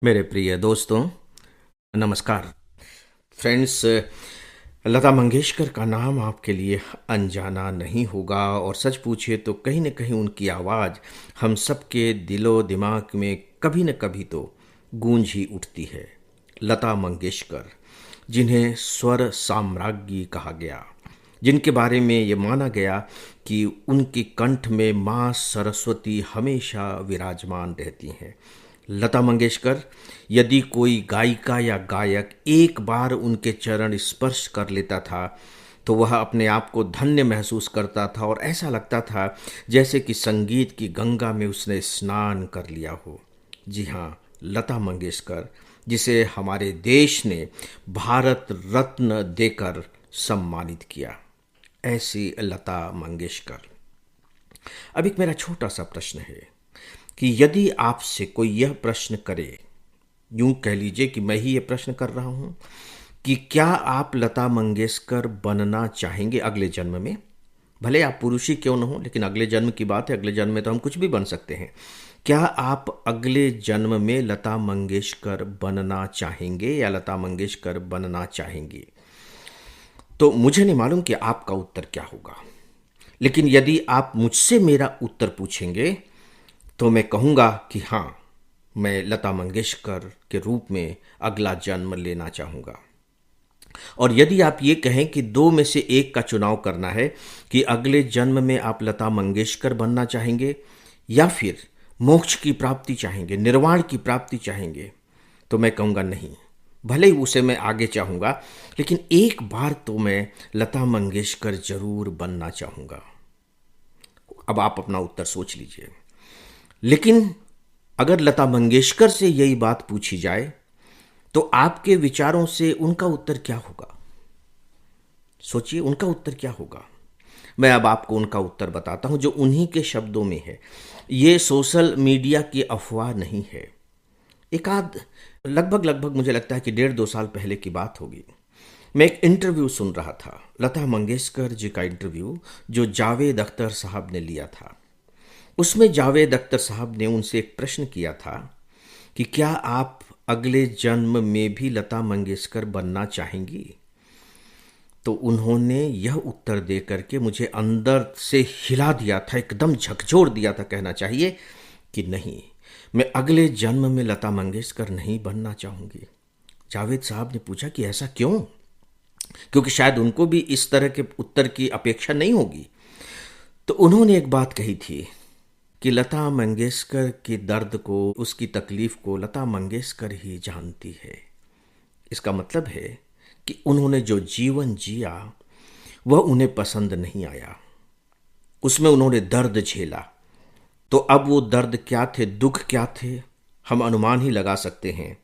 मेरे प्रिय दोस्तों, नमस्कार। फ्रेंड्स, लता मंगेशकर का नाम आपके लिए अनजाना नहीं होगा और सच पूछिए तो कहीं न कहीं उनकी आवाज़ हम सबके दिलो दिमाग में कभी न कभी तो गूंज ही उठती है। लता मंगेशकर, जिन्हें स्वर साम्राज्ञी कहा गया, जिनके बारे में ये माना गया कि उनके कंठ में माँ सरस्वती हमेशा विराजमान रहती हैं। लता मंगेशकर, यदि कोई गायिका या गायक एक बार उनके चरण स्पर्श कर लेता था तो वह अपने आप को धन्य महसूस करता था और ऐसा लगता था जैसे कि संगीत की गंगा में उसने स्नान कर लिया हो। जी हाँ, लता मंगेशकर, जिसे हमारे देश ने भारत रत्न देकर सम्मानित किया। ऐसी लता मंगेशकर। अब एक मेरा छोटा सा प्रश्न है कि यदि आपसे कोई यह प्रश्न करे, यूं कह लीजिए कि मैं ही ये प्रश्न कर रहा हूं कि क्या आप लता मंगेशकर बनना चाहेंगे अगले जन्म में? भले आप पुरुष ही क्यों न हो, लेकिन अगले जन्म की बात है। अगले जन्म में तो हम कुछ भी बन सकते हैं। क्या आप अगले जन्म में लता मंगेशकर बनना चाहेंगे या लता मंगेशकर बनना चाहेंगे? तो मुझे नहीं मालूम कि आपका उत्तर क्या होगा, लेकिन यदि आप मुझसे मेरा उत्तर पूछेंगे तो मैं कहूँगा कि हाँ, मैं लता मंगेशकर के रूप में अगला जन्म लेना चाहूँगा। और यदि आप ये कहें कि दो में से एक का चुनाव करना है कि अगले जन्म में आप लता मंगेशकर बनना चाहेंगे या फिर मोक्ष की प्राप्ति चाहेंगे, निर्वाण की प्राप्ति चाहेंगे, तो मैं कहूँगा नहीं, भले ही उसे मैं आगे चाहूँगा, लेकिन एक बार तो मैं लता मंगेशकर जरूर बनना चाहूँगा। अब आप अपना उत्तर सोच लीजिए। लेकिन अगर लता मंगेशकर से यही बात पूछी जाए तो आपके विचारों से उनका उत्तर क्या होगा? सोचिए, उनका उत्तर क्या होगा। मैं अब आपको उनका उत्तर बताता हूं जो उन्हीं के शब्दों में है। ये सोशल मीडिया की अफवाह नहीं है। एक आध लगभग मुझे लगता है कि 1.5-2 साल पहले की बात होगी। मैं एक इंटरव्यू सुन रहा था, लता मंगेशकर जी का इंटरव्यू, जो जावेद अख्तर साहब ने लिया था। उसमें जावेद अख्तर साहब ने उनसे एक प्रश्न किया था कि क्या आप अगले जन्म में भी लता मंगेशकर बनना चाहेंगी? तो उन्होंने यह उत्तर दे करके मुझे अंदर से हिला दिया था, एकदम झकझोर दिया था, कहना चाहिए कि नहीं, मैं अगले जन्म में लता मंगेशकर नहीं बनना चाहूंगी। जावेद साहब ने पूछा कि ऐसा क्यों? क्योंकि शायद उनको भी इस तरह के उत्तर की अपेक्षा नहीं होगी। तो उन्होंने एक बात कही थी कि लता मंगेशकर के दर्द को, उसकी तकलीफ को लता मंगेशकर ही जानती है। इसका मतलब है कि उन्होंने जो जीवन जिया वह उन्हें पसंद नहीं आया, उसमें उन्होंने दर्द झेला। तो अब वो दर्द क्या थे, दुख क्या थे, हम अनुमान ही लगा सकते हैं,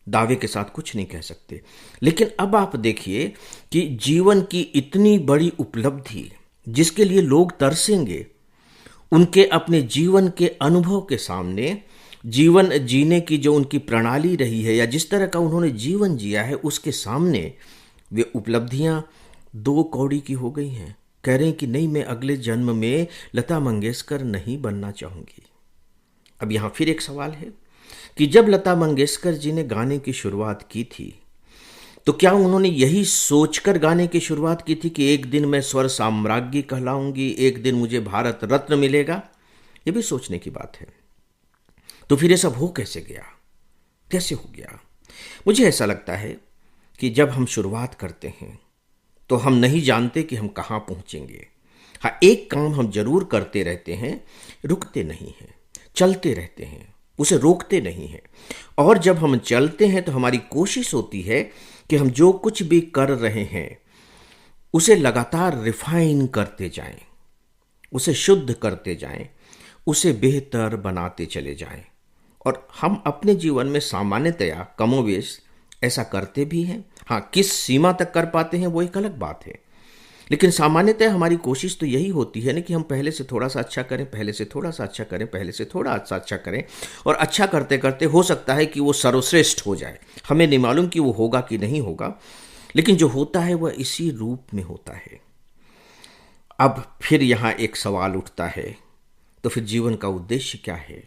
दावे के साथ कुछ नहीं कह सकते। लेकिन अब आप देखिए कि जीवन की इतनी बड़ी उपलब्धि जिसके लिए लोग तरसेंगे, उनके अपने जीवन के अनुभव के सामने, जीवन जीने की जो उनकी प्रणाली रही है या जिस तरह का उन्होंने जीवन जिया है, उसके सामने वे उपलब्धियां दो कौड़ी की हो गई हैं। कह रहे हैं कि नहीं, मैं अगले जन्म में लता मंगेशकर नहीं बनना चाहूंगी। अब यहां फिर एक सवाल है कि जब लता मंगेशकर जी ने गाने की शुरुआत की थी तो क्या उन्होंने यही सोचकर गाने की शुरुआत की थी कि एक दिन मैं स्वर साम्राज्ञी कहलाऊंगी, एक दिन मुझे भारत रत्न मिलेगा? यह भी सोचने की बात है। तो फिर ये सब हो कैसे गया, कैसे हो गया? मुझे ऐसा लगता है कि जब हम शुरुआत करते हैं तो हम नहीं जानते कि हम कहाँ पहुंचेंगे। हाँ, एक काम हम जरूर करते रहते हैं, रुकते नहीं हैं, चलते रहते हैं, उसे रोकते नहीं हैं। और जब हम चलते हैं तो हमारी कोशिश होती है कि हम जो कुछ भी कर रहे हैं उसे लगातार रिफाइन करते जाएं, उसे शुद्ध करते जाएं, उसे बेहतर बनाते चले जाएं। और हम अपने जीवन में सामान्यतया कमोवेश ऐसा करते भी हैं। हाँ, किस सीमा तक कर पाते हैं वो एक अलग बात है, लेकिन सामान्यतः हमारी कोशिश तो यही होती है ना कि हम पहले से थोड़ा सा अच्छा करें, पहले से थोड़ा सा अच्छा करें, पहले से थोड़ा सा अच्छा करें, और अच्छा करते करते हो सकता है कि वो सर्वश्रेष्ठ हो जाए। हमें नहीं मालूम कि वो होगा कि नहीं होगा, लेकिन जो होता है वह इसी रूप में होता है। अब फिर यहाँ एक सवाल उठता है, तो फिर जीवन का उद्देश्य क्या है?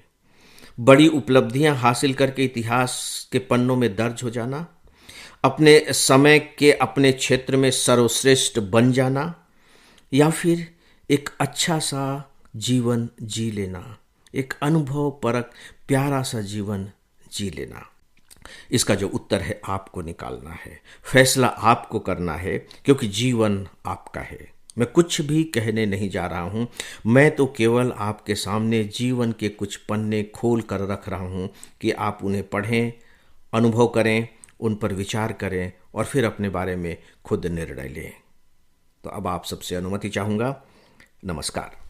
बड़ी उपलब्धियां हासिल करके इतिहास के पन्नों में दर्ज हो जाना, अपने समय के अपने क्षेत्र में सर्वश्रेष्ठ बन जाना, या फिर एक अच्छा सा जीवन जी लेना, एक अनुभव परक प्यारा सा जीवन जी लेना। इसका जो उत्तर है आपको निकालना है, फैसला आपको करना है, क्योंकि जीवन आपका है। मैं कुछ भी कहने नहीं जा रहा हूँ, मैं तो केवल आपके सामने जीवन के कुछ पन्ने खोल कर रख रहा हूँ कि आप उन्हें पढ़ें, अनुभव करें, उन पर विचार करें और फिर अपने बारे में खुद निर्णय लें। तो अब आप सबसे अनुमति चाहूँगा। नमस्कार।